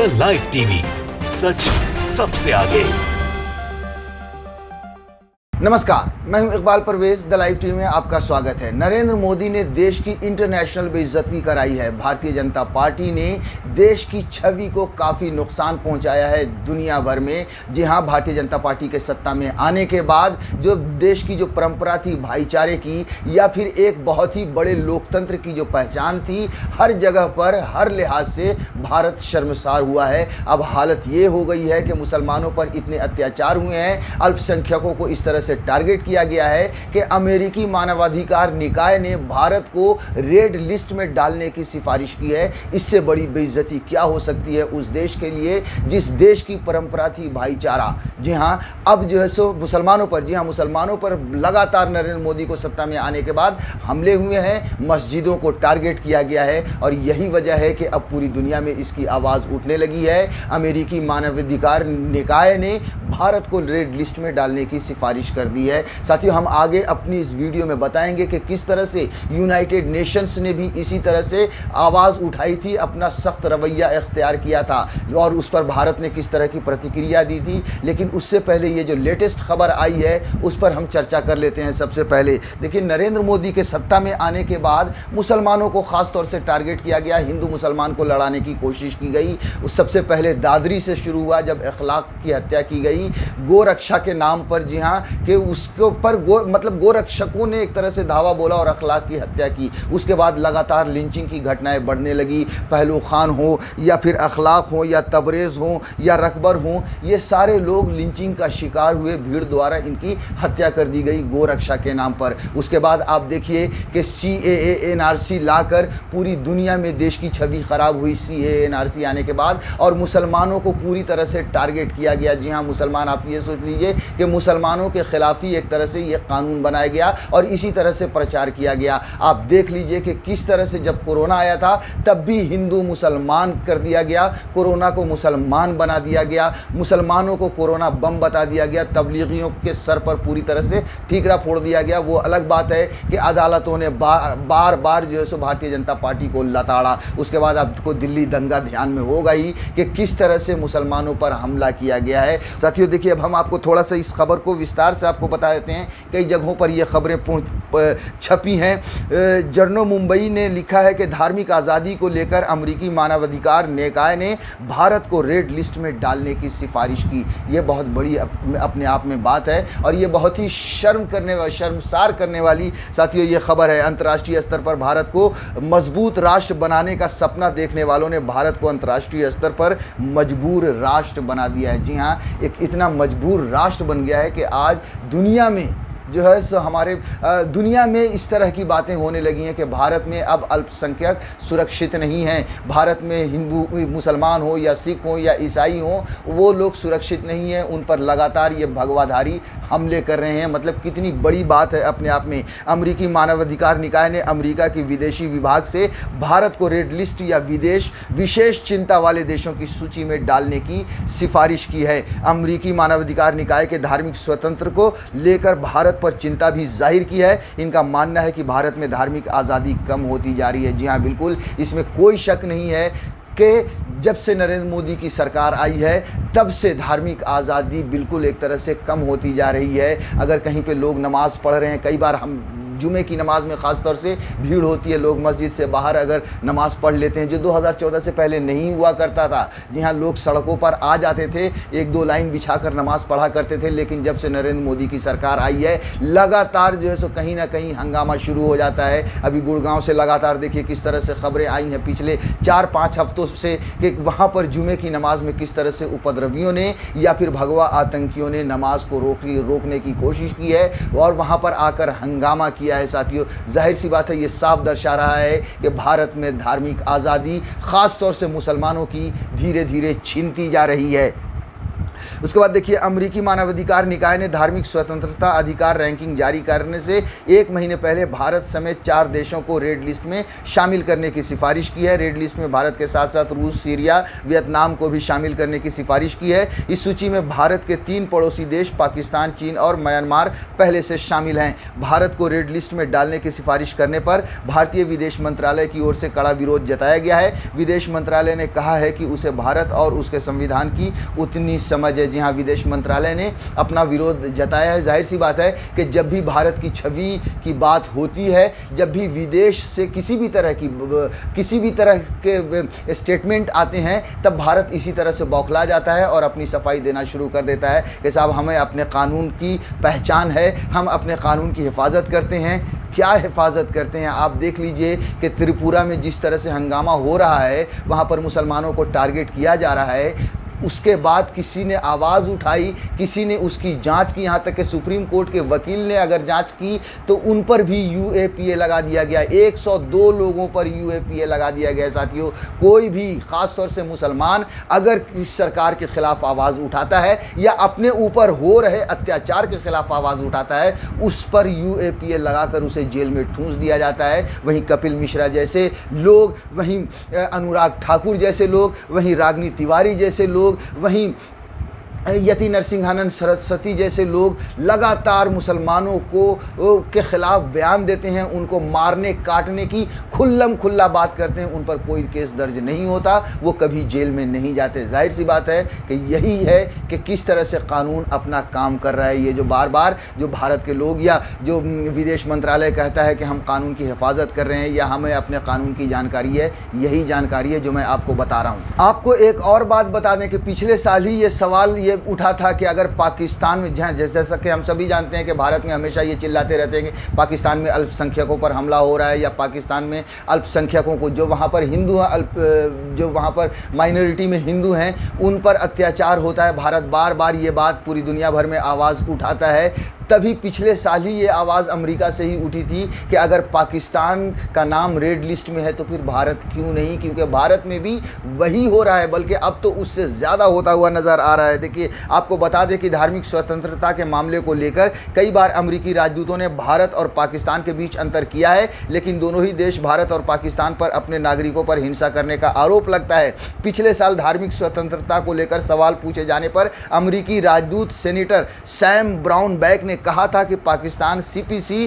The live TV, सच सबसे आगे। नमस्कार, मैं हूं Iqbal Parvez. The live TV में आपका स्वागत है। नरेंद्र मोदी ने देश की इंटरनेशनल बेइज्जती कराई है। भारतीय जनता पार्टी ने देश की छवि को काफ़ी नुकसान पहुंचाया है दुनिया भर में। जी हां, भारतीय जनता पार्टी के सत्ता में आने के बाद जो देश की जो परंपरा थी भाईचारे की, या फिर एक बहुत ही बड़े लोकतंत्र की जो पहचान थी, हर जगह पर हर लिहाज से भारत शर्मसार हुआ है। अब हालत ये हो गई है कि मुसलमानों पर इतने अत्याचार हुए हैं, अल्पसंख्यकों को इस तरह से टारगेट किया गया है कि अमेरिकी मानवाधिकार निकाय ने भारत को रेड लिस्ट में डालने की सिफारिश की है। इससे बड़ी बेइज्जती क्या हो सकती है उस देश के लिए जिस देश की परंपरा थी भाईचारा। जी हां, अब जो है सो मुसलमानों पर, जी हां, मुसलमानों पर लगातार नरेंद्र मोदी को सत्ता में आने के बाद हमले हुए हैं, मस्जिदों को टारगेट किया गया है, और यही वजह है कि अब पूरी दुनिया में इसकी आवाज़ उठने लगी है। अमेरिकी मानवाधिकार निकाय ने भारत को रेड लिस्ट में डालने की सिफारिश कर दी है। साथियों, हम आगे अपनी इस वीडियो में बताएंगे कि किस तरह से यूनाइटेड नेशंस ने भी इसी तरह से आवाज़ उठाई थी, अपना सख्त रवैया इख्तियार किया था, और उस पर भारत ने किस तरह की प्रतिक्रिया दी थी। लेकिन उससे पहले ये जो लेटेस्ट खबर आई है उस पर हम चर्चा कर लेते हैं। सबसे पहले देखिए, नरेंद्र मोदी के सत्ता में आने के बाद मुसलमानों को ख़ास तौर से टारगेट किया गया, हिंदू मुसलमान को लड़ाने की कोशिश की गई। उस सबसे पहले दादरी से शुरू हुआ, जब अखलाक की हत्या की गई गोरक्षा के नाम पर। जी हाँ, कि उसके ऊपर गोरक्षकों ने एक तरह से धावा बोला और अखलाक की हत्या की। उसके बाद लगातार लिंचिंग की घटनाएं बढ़ने लगी। पहलू खान हो या फिर अखलाक हो या तबरेज़ हो या रकबर हो, ये सारे लोग लिंचिंग का शिकार हुए, भीड़ द्वारा इनकी हत्या कर दी गई गोरक्षा के नाम पर। उसके बाद आप देखिए कि CAA NRC लाकर पूरी दुनिया में देश की छवि ख़राब हुई। CAA NRC आने के बाद और मुसलमानों को पूरी तरह से टारगेट किया गया। जी हाँ, मुसलमान, आप ये सोच लीजिए कि मुसलमानों के खिलाफ ही एक तरह से ये कानून बनाया गया और इसी तरह से प्रचार किया गया। आप देख लीजिए कि किस तरह से जब कोरोना आया था तब भी हिंदू मुसलमान कर दिया गया, कोरोना को मुसलमान बना दिया गया, मुसलमानों को कोरोना बम बता दिया गया, तबलीगियों के सर पर पूरी तरह से ठीकरा फोड़ दिया गया। वो अलग बात है कि अदालतों ने बार बार जो है सो भारतीय जनता पार्टी को लताड़ा। उसके बाद आपको दिल्ली दंगा ध्यान में होगा ही कि किस तरह से मुसलमानों पर हमला किया गया है। साथियों देखिए, अब हम आपको थोड़ा सा इस खबर को विस्तार से आपको बता देते हैं। कई जगहों पर ये खबरें छपी हैं। जर्नो मुंबई ने लिखा है कि धार्मिक आज़ादी को लेकर अमेरिकी मानवाधिकार निकाय ने भारत को रेड लिस्ट में डालने की सिफारिश की। ये बहुत बड़ी अपने आप में बात है और ये बहुत ही शर्मसार करने वाली साथियों ये खबर है। अंतर्राष्ट्रीय स्तर पर भारत को मजबूत राष्ट्र बनाने का सपना देखने वालों ने भारत को अंतर्राष्ट्रीय स्तर पर मजबूर राष्ट्र बना दिया है। जी हाँ, एक इतना मजबूर राष्ट्र बन गया है कि आज दुनिया में जो है सो हमारे दुनिया में इस तरह की बातें होने लगी हैं कि भारत में अब अल्पसंख्यक सुरक्षित नहीं हैं। भारत में हिंदू मुसलमान हो या सिख हो या ईसाई हो, वो लोग सुरक्षित नहीं हैं। उन पर लगातार ये भगवाधारी हमले कर रहे हैं। मतलब कितनी बड़ी बात है अपने आप में। अमेरिकी मानवाधिकार निकाय ने अमेरिका की विदेशी विभाग से भारत को रेड लिस्ट या विशेष चिंता वाले देशों की सूची में डालने की सिफारिश की है। अमेरिकी मानवाधिकार निकाय के धार्मिक स्वतंत्रता को लेकर भारत पर चिंता भी जाहिर की है। इनका मानना है कि भारत में धार्मिक आज़ादी कम होती जा रही है। जी हाँ, बिल्कुल, इसमें कोई शक नहीं है कि जब से नरेंद्र मोदी की सरकार आई है तब से धार्मिक आज़ादी बिल्कुल एक तरह से कम होती जा रही है। अगर कहीं पे लोग नमाज़ पढ़ रहे हैं, कई बार हम जुमे की नमाज में ख़ास तौर से भीड़ होती है, लोग मस्जिद से बाहर अगर नमाज़ पढ़ लेते हैं, जो 2014 से पहले नहीं हुआ करता था। जी हाँ, लोग सड़कों पर आ जाते थे, एक दो लाइन बिछाकर नमाज़ पढ़ा करते थे। लेकिन जब से नरेंद्र मोदी की सरकार आई है लगातार जो है सो कहीं ना कहीं हंगामा शुरू हो जाता है। अभी गुड़गांव से लगातार देखिए किस तरह से खबरें आई हैं पिछले 4-5 हफ्तों से कि वहाँ पर जुमे की नमाज में किस तरह से उपद्रवियों ने या फिर भगवा आतंकियों ने नमाज को रोकने की कोशिश की है और वहाँ पर आकर हंगामा किया है। साथियों, जाहिर सी बात है, ये साफ दर्शा रहा है कि भारत में धार्मिक आज़ादी ख़ास तौर से मुसलमानों की धीरे धीरे छीनती जा रही है। उसके बाद देखिए, अमेरिकी मानवाधिकार निकाय ने धार्मिक स्वतंत्रता अधिकार रैंकिंग जारी करने से 1 महीने पहले भारत समेत 4 देशों को रेड लिस्ट में शामिल करने की सिफारिश की है। रेड लिस्ट में भारत के साथ साथ रूस, सीरिया, वियतनाम को भी शामिल करने की सिफारिश की है। इस सूची में भारत के 3 पड़ोसी देश पाकिस्तान, चीन और म्यांमार पहले से शामिल हैं। भारत को रेड लिस्ट में डालने की सिफारिश करने पर भारतीय विदेश मंत्रालय की ओर से कड़ा विरोध जताया गया है। विदेश मंत्रालय ने कहा है कि उसे भारत और उसके संविधान की उतनी समझ है। जी हाँ, विदेश मंत्रालय ने अपना विरोध जताया है। जाहिर सी बात है कि जब भी भारत की छवि की बात होती है, जब भी विदेश से किसी भी तरह के स्टेटमेंट आते हैं, तब भारत इसी तरह से बौखला जाता है और अपनी सफाई देना शुरू कर देता है कि साहब हमें अपने कानून की पहचान है, हम अपने कानून की हिफाजत करते हैं। क्या हिफाजत करते हैं? आप देख लीजिए कि त्रिपुरा में जिस तरह से हंगामा हो रहा है, वहाँ पर मुसलमानों को टारगेट किया जा रहा है। उसके बाद किसी ने आवाज़ उठाई, किसी ने उसकी जांच की, यहाँ तक कि सुप्रीम कोर्ट के वकील ने अगर जांच की तो उन पर भी यूएपीए लगा दिया गया। 102 लोगों पर यूएपीए लगा दिया गया। साथियों, कोई भी, ख़ास तौर से मुसलमान, अगर इस सरकार के ख़िलाफ़ आवाज़ उठाता है या अपने ऊपर हो रहे अत्याचार के ख़िलाफ़ आवाज़ उठाता है, उस पर यूएपीए लगाकर उसे जेल में ठूंस दिया जाता है। वहीं कपिल मिश्रा जैसे लोग, वहीं अनुराग ठाकुर जैसे लोग, वहीं रागिनी तिवारी जैसे लोग, वहीं यति नरसिंहानंद सरस्वती जैसे लोग लगातार मुसलमानों के ख़िलाफ़ बयान देते हैं, उनको मारने काटने की खुल्ला बात करते हैं। उन पर कोई केस दर्ज नहीं होता, वो कभी जेल में नहीं जाते। जाहिर सी बात है कि यही है कि किस तरह से कानून अपना काम कर रहा है। ये जो बार बार जो भारत के लोग या जो विदेश मंत्रालय कहता है कि हम कानून की हिफाजत कर रहे हैं या हमें अपने कानून की जानकारी है, यही जानकारी है जो मैं आपको बता रहा हूँ। आपको एक और बात बता दें कि पिछले साल ही ये सवाल उठा था कि अगर पाकिस्तान में, जैसा कि हम सभी जानते हैं कि भारत में हमेशा ये चिल्लाते रहते हैं कि पाकिस्तान में अल्पसंख्यकों पर हमला हो रहा है या पाकिस्तान में अल्पसंख्यकों को, जो वहाँ पर हिंदू हैं, जो वहाँ पर माइनॉरिटी में हिंदू हैं, उन पर अत्याचार होता है। भारत बार बार ये बात पूरी दुनिया भर में आवाज़ उठाता है। तभी पिछले साल ही ये आवाज़ अमेरिका से ही उठी थी कि अगर पाकिस्तान का नाम रेड लिस्ट में है तो फिर भारत क्यों नहीं, क्योंकि भारत में भी वही हो रहा है, बल्कि अब तो उससे ज़्यादा होता हुआ नज़र आ रहा है। देखिए, आपको बता दें कि धार्मिक स्वतंत्रता के मामले को लेकर कई बार अमेरिकी राजदूतों ने भारत और पाकिस्तान के बीच अंतर किया है, लेकिन दोनों ही देश भारत और पाकिस्तान पर अपने नागरिकों पर हिंसा करने का आरोप लगता है। पिछले साल धार्मिक स्वतंत्रता को लेकर सवाल पूछे जाने पर अमेरिकी राजदूत सेनेटर सैम ब्राउनबैक ने कहा था कि पाकिस्तान सीपीसी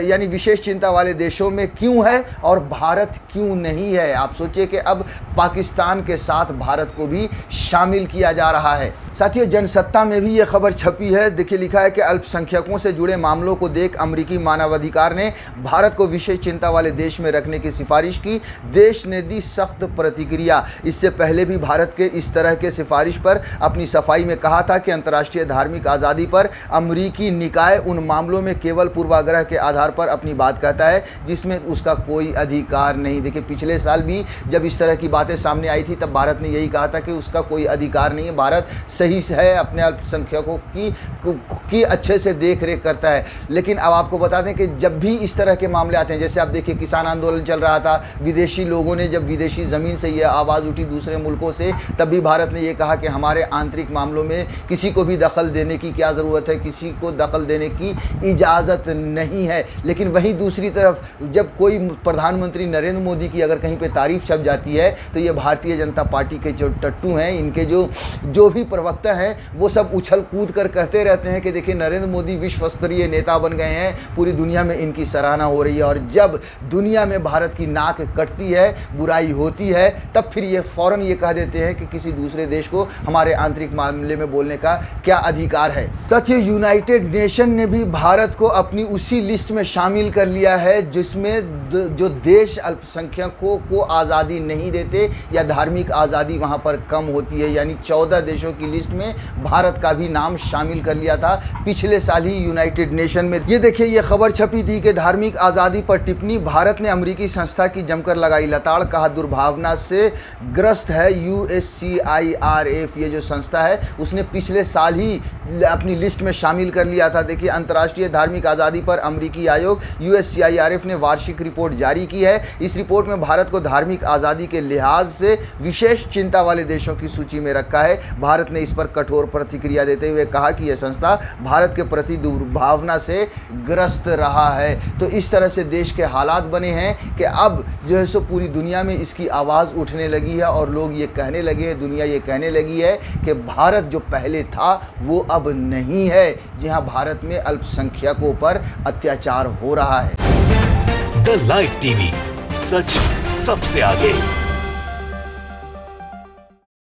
यानी विशेष चिंता वाले देशों में क्यों है और भारत क्यों नहीं है। आप सोचिए कि अब पाकिस्तान के साथ भारत को भी शामिल किया जा रहा है। साथियों, जनसत्ता में भी ये खबर छपी है। देखिए, लिखा है कि अल्पसंख्यकों से जुड़े मामलों को देख अमेरिकी मानवाधिकार ने भारत को विशेष चिंता वाले देश में रखने की सिफारिश की। देश ने दी सख्त प्रतिक्रिया। इससे पहले भी भारत के इस तरह के सिफारिश पर अपनी सफाई में कहा था कि अंतर्राष्ट्रीय धार्मिक आज़ादी पर अमेरिकी निकाय उन मामलों में केवल पूर्वाग्रह के आधार पर अपनी बात कहता है जिसमें उसका कोई अधिकार नहीं। देखिए, पिछले साल भी जब इस तरह की बातें सामने आई थी तब भारत ने यही कहा था कि उसका कोई अधिकार नहीं है, भारत सही से है, अपने अल्पसंख्यकों की अच्छे से देख रेख करता है। लेकिन अब आपको बता दें कि जब भी इस तरह के मामले आते हैं, जैसे आप देखिए किसान आंदोलन चल रहा था, विदेशी लोगों ने जब विदेशी ज़मीन से ये आवाज़ उठी दूसरे मुल्कों से, तब भी भारत ने ये कहा कि हमारे आंतरिक मामलों में किसी को भी दखल देने की क्या ज़रूरत है, किसी को दखल देने की इजाज़त नहीं है। लेकिन वहीं दूसरी तरफ जब कोई प्रधानमंत्री नरेंद्र मोदी की अगर कहीं पे तारीफ़ छप जाती है तो ये भारतीय जनता पार्टी के जो टट्टू हैं, इनके जो भी प्रवक्ता हैं, वो सब उछल कूद कर कहते रहते हैं कि देखिए नरेंद्र मोदी विश्व स्तरीय नेता बन गए हैं, पूरी दुनिया में इनकी सराहना हो रही है। और जब दुनिया में भारत की नाक कटती है, बुराई होती है, तब फिर ये फ़ौरन ये कह देते हैं कि किसी दूसरे देश को हमारे आंतरिक मामले में बोलने का क्या अधिकार है। साथियों, यूनाइटेड नेशन ने भी भारत को अपनी उसी लिस्ट में शामिल कर लिया है जिसमें जो देश अल्पसंख्यकों को आज़ादी नहीं देते या धार्मिक आज़ादी वहाँ पर कम होती है, यानी 14 देशों की लिस्ट में भारत का भी नाम शामिल कर लिया था पिछले साल ही यूनाइटेड नेशन में। ये देखिए, ये खबर छपी थी कि धार्मिक आज़ादी पर टिप्पणी, भारत ने अमेरिकी संस्था की जमकर लगाई लताड़, कहा दुर्भावना से ग्रस्त है USCIRF। ये जो संस्था है उसने पिछले साल ही अपनी लिस्ट में शामिल कर लिया था। देखिए, अंतर्राष्ट्रीय धार्मिक आज़ादी पर अमेरिकी आयोग USCIRF ने वार्षिक रिपोर्ट जारी की है। इस रिपोर्ट में भारत को धार्मिक आज़ादी के लिहाज से विशेष चिंता वाले देशों की सूची में रखा है। भारत ने इस पर कठोर प्रतिक्रिया देते हुए कहा कि यह संस्था भारत के प्रति दुर्भावना से ग्रस्त रहा है। तो इस तरह से देश के हालात बने हैं कि अब जो है सो पूरी दुनिया में इसकी आवाज़ उठने लगी है और लोग ये कहने लगे हैं, दुनिया ये कहने लगी है कि भारत जो पहले था वो अब नहीं है, जहां भारत में अल्पसंख्यकों पर अत्याचार हो रहा है। द लाइव टीवी, सच सबसे आगे।